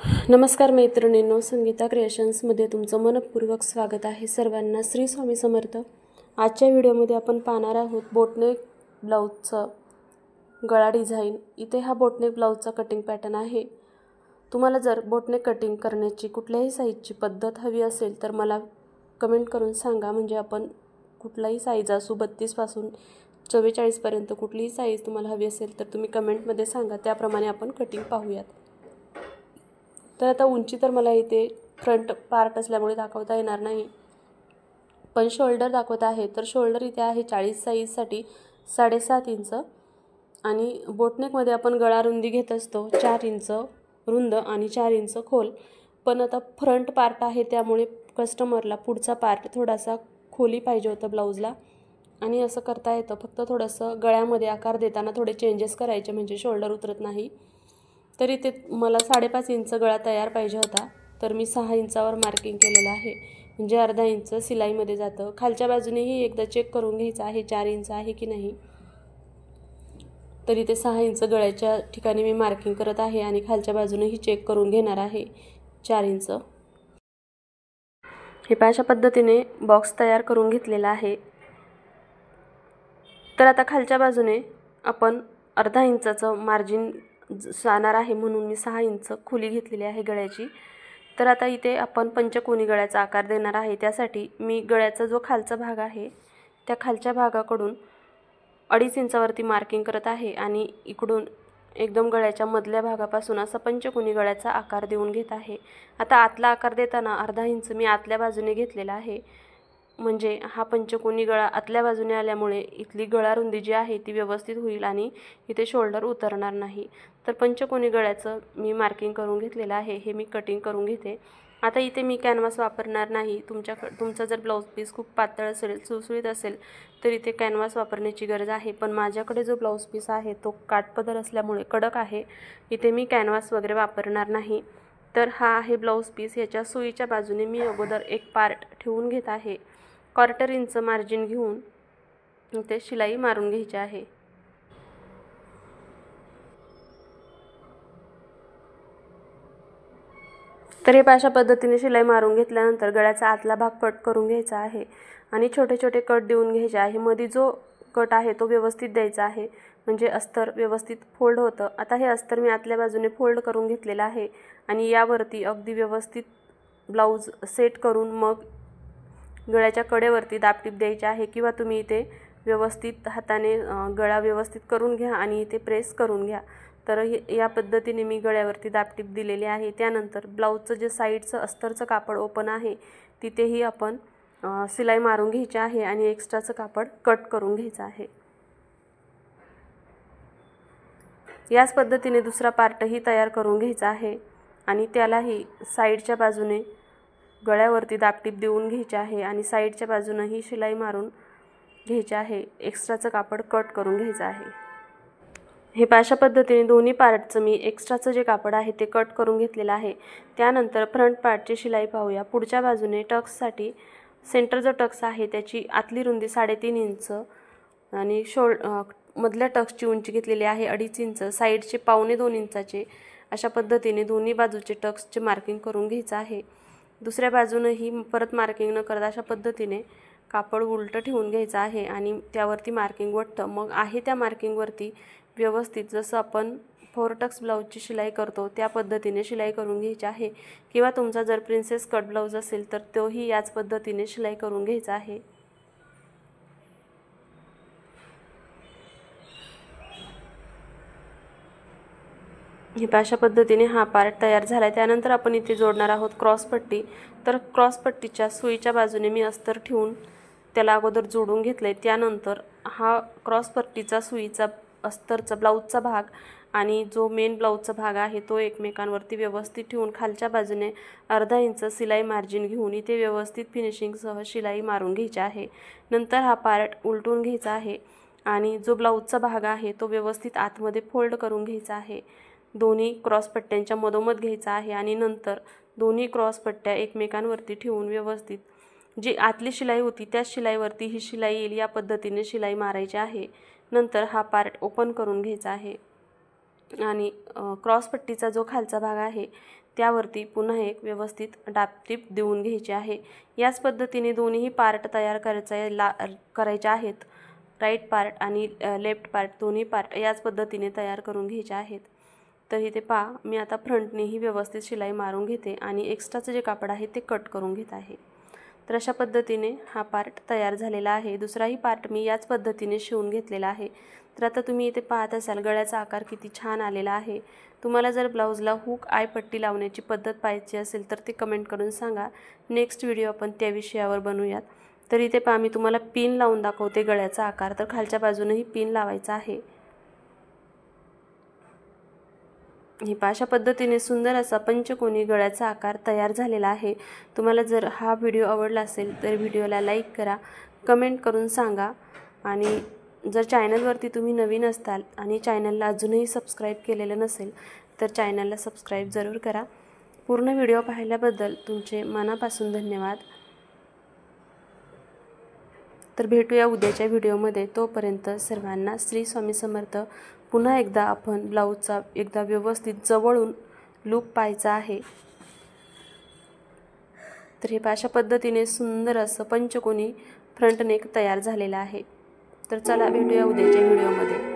नमस्कार मैत्रिणींनो, संगीता क्रिएशन्समध्ये तुमचं मनपूर्वक स्वागत आहे। सर्वांना श्री स्वामी समर्थ। आजच्या व्हिडिओमध्ये आपण पाहणार आहोत बोटनेक ब्लाउजचं गळा डिझाइन। इथे हा बोटनेक ब्लाउजचा कटिंग पॅटर्न आहे। तुम्हाला जर बोटनेक कटिंग करण्याची कुठल्याही साईजची पद्धत हवी असेल तर मला कमेंट करून सांगा, म्हणजे आपण कुठलाही साईज असू 32 पासून 44 पर्यंत कुठलीही साईज तुम्हाला हवी असेल तर तुम्ही कमेंटमध्ये सांगा, त्याप्रमाणे आपण कटिंग पाहूयात। तर आता उंची तर मला इथे फ्रंट पार्ट असल्यामुळे दाखवता येणार नाही, पण शोल्डर दाखवत आहे। तर शोल्डर इथे आहे 40 साईजसाठी 7.5 इंच आणि बोटनेकमध्ये आपण गळा रुंदी घेत असतो 4 इंच रुंद आणि 4 इंच खोल। पण आता फ्रंट पार्ट आहे त्यामुळे कस्टमरला पुढचा पार्ट थोडासा खोली पाहिजे होता ब्लाउजला, आणि असं करता येतं। फक्त थोडंसं गळ्यामध्ये आकार देताना थोडे चेंजेस करायचे म्हणजे शोल्डर उतरत नाही। तर इथे मला 5.5 इंच गळा तयार पाहिजे होता, तर मी 6 इंचावर मार्किंग केलेलं आहे, म्हणजे अर्धा इंच सिलाईमध्ये जातं। खालच्या बाजूनेही एकदा चेक करून घ्यायचं आहे 4 इंच आहे की नाही। तर इथे 6 इंच गळ्याच्या ठिकाणी मी मार्किंग करत आहे आणि खालच्या बाजूनेही चेक करून घेणार आहे 4 इंच। हे अशा पद्धतीने बॉक्स तयार करून घेतलेला आहे। तर आता खालच्या बाजूने आपण अर्धा इंचाचं मार्जिन जाणार आहे, म्हणून मी 6 इंच खोली घेतलेली आहे गळ्याची। तर आता इथे आपण पंचकोनी गळ्याचा आकार देणार आहे। त्यासाठी मी गळ्याचा जो खालचा भाग आहे त्या खालच्या भागाकडून 2.5 इंचावरती मार्किंग करत आहे आणि इकडून एकदम गळ्याच्या मधल्या भागापासून असा पंचकोनी गळ्याचा आकार देऊन घेत आहे। आता आतला आकार देताना अर्धा इंच मी आतल्या बाजूने घेतलेला आहे, म्हणजे हा पंचकोनी गळा आतल्या बाजूने आल्यामुळे इथली गळा रुंदी जी आहे ती व्यवस्थित होईल आणि इथे शोल्डर उतरणार नाही। तर पंचकोनी गळ्याचं मी मार्किंग करून घेतलेलं आहे, हे मी कटिंग करून घेते। आता इथे मी कॅनव्हास वापरणार नाही। तुमचा जर ब्लाउज पीस खूप पातळ असेल, सुळसुळीत असेल तर इथे कॅनव्हास वापरण्याची गरज आहे, पण माझ्याकडे जो ब्लाउज पीस आहे तो काठपदर असल्यामुळे कडक आहे, इथे मी कॅनव्हास वगैरे वापरणार नाही। तर हा आहे ब्लाउज पीस। याच्या सुईच्या बाजूने मी अगोदर एक पार्ट ठेवून घेत आहे। 1/4 इंच मार्जिन घेऊन इथे शिलाई मारून घ्यायची आहे। तर हे अशा पद्धतीने शिलाई मारून घेतल्यानंतर गळ्याचा आतला भाग कट करून घ्यायचा आहे आणि छोटे छोटे कट देऊन घ्यायचे आहे। मध्ये जो कट आहे तो व्यवस्थित द्यायचा आहे, म्हणजे अस्तर व्यवस्थित फोल्ड होतं। आता हे अस्तर मी आतल्या बाजूने फोल्ड करून घेतलेलं आहे आणि यावरती अगदी व्यवस्थित ब्लाउज सेट करून मग गळ्याच्या कडेवरती दाबटीप द्यायची आहे, किंवा तुम्ही इथे व्यवस्थित हाताने गळा व्यवस्थित करून घ्या आणि इथे प्रेस करून घ्या। तर या पद्धतीने मी गळ्यावरती दाबटीप दिलेली आहे। त्यानंतर ब्लाउजचं जे साईडचं अस्तरचं कापड ओपन आहे तिथेही आपण शिलाई मारून घ्यायची आहे आणि एक्स्ट्राचं कापड कट करून घ्यायचं आहे। याच पद्धतीने दुसरा पार्टही तयार करून घ्यायचा आहे आणि त्यालाही साईडच्या बाजूने गळ्यावरती दाबटीप देऊन घ्यायची आहे आणि साईडच्या बाजूनेही शिलाई मारून घ्यायची आहे। एक्स्ट्राचं कापड कट करून घ्यायचं आहे। हे अशा पद्धतीने दोन्ही पार्टचं मी एक्स्ट्राचं जे कापड आहे ते कट करून घेतलेलं आहे। त्यानंतर फ्रंट पार्टची शिलाई पाहूया। पुढच्या बाजूने टक्ससाठी सेंटर जो टक्स आहे त्याची आतली रुंदी 3.5 इंच आणि मधल्या टक्सची उंची घेतलेली आहे 2.5 इंच, साईडचे 1.25 इंचाचे अशा पद्धतीने दोन्ही बाजूचे टक्सचे मार्किंग करून घ्यायचं आहे। दुसऱ्या बाजूनेही परत मार्किंग न करता अशा पद्धतीने कापड उलटं ठेवून घ्यायचं आहे आणि त्यावरती मार्किंग वटतं। मग आहे त्या मार्किंगवरती व्यवस्थित जसं आपण 4 टक्स ब्लाउजची शिलाई करतो त्या पद्धतीने शिलाई करून घ्यायची आहे, किंवा तुमचा जर प्रिन्सेस कट ब्लाउज असेल तर तोही याच पद्धतीने शिलाई करून घ्यायचा आहे। हे अशा पद्धतीने हा पार्ट तयार झाला आहे। त्यानंतर आपण इथे जोडणार आहोत क्रॉस पट्टी। तर क्रॉस पट्टीच्या सुईच्या बाजूने मी अस्तर ठेवून त्याला अगोदर जोडून घेतले। त्यानंतर हा क्रॉस पट्टीचा सुईचा अस्तरचा ब्लाउजचा भाग आणि जो मेन ब्लाउजचा भाग आहे तो एकमेकांवरती व्यवस्थित ठेवून खालच्या बाजूने अर्धा इंच शिलाई मार्जिन घेऊन इथे व्यवस्थित फिनिशिंगसह शिलाई मारून घ्यायची आहे। नंतर हा पार्ट उलटून घ्यायचा आहे आणि जो ब्लाउजचा भाग आहे तो व्यवस्थित आतमध्ये फोल्ड करून घ्यायचा आहे। दोन्ही क्रॉस पट्ट्यांच्या मधोमध घ्यायचा आहे आणि नंतर दोन्ही क्रॉस पट्ट्या एकमेकांवरती ठेवून व्यवस्थित जी आतली शिलाई होती त्या शिलाईवरती ही शिलाई येईल या पद्धतीने शिलाई मारायची आहे। नंतर हा पार्ट ओपन करून घ्यायचा आहे आणि क्रॉस पट्टीचा जो खालचा भाग आहे त्यावरती पुन्हा एक व्यवस्थित डापटीप देऊन घ्यायची आहे। याच पद्धतीने दोन्ही पार्ट तयार करायचे आहेत। राईट पार्ट आणि लेफ्ट पार्ट दोन्ही पार्ट याच पद्धतीने तयार करून घ्यायचे आहेत। तर इथे पहा मी आता फ्रंटनेही व्यवस्थित शिलाई मारून घेते आणि एक्स्ट्राचं जे कापड आहे ते कट करून घेत आहे। तर अशा पद्धतीने हा पार्ट तयार झालेला आहे। दुसराही पार्ट मी याच पद्धतीने शिवून घेतलेला आहे। तर आता तुम्ही इथे पाहत असाल गळ्याचा आकार किती छान आलेला आहे। तुम्हाला जर ब्लाउजला हुक आय पट्टी लावण्याची पद्धत पाहिजे असेल तर ते कमेंट करून सांगा। नेक्स्ट व्हिडिओ आपण त्या विषयावर बनवूयात। तर इथे पहा मी तुम्हाला पिन लावून दाखवते गळ्याचा आकार। तर खालच्या बाजूनेही पिन लावायचा आहे। ही अशा पद्धतीने सुंदर असा पंचकोनी गळ्याचा आकार तयार झालेला आहे। तुम्हाला जर हा व्हिडिओ आवडला असेल तर व्हिडिओला लाईक करा, कमेंट करून सांगा आणि जर चॅनलवरती तुम्ही नवीन असताल आणि चॅनलला अजूनही सबस्क्राईब केलेलं नसेल तर चॅनलला सबस्क्राईब जरूर करा। पूर्ण व्हिडिओ पाहिल्याबद्दल तुमचे मनापासून धन्यवाद। तर भेटूया उद्याच्या व्हिडिओमध्ये। तोपर्यंत सर्वांना श्री स्वामी समर्थ। पुन्हा एकदा आपण ब्लाउजचा एकदा व्यवस्थित जवळून लूक पाहायचा आहे। तर हे अशा पद्धतीने सुंदर असं पंचकोनी फ्रंट नेक तयार झालेला आहे। तर चला भेटूया उद्याच्या व्हिडिओमध्ये।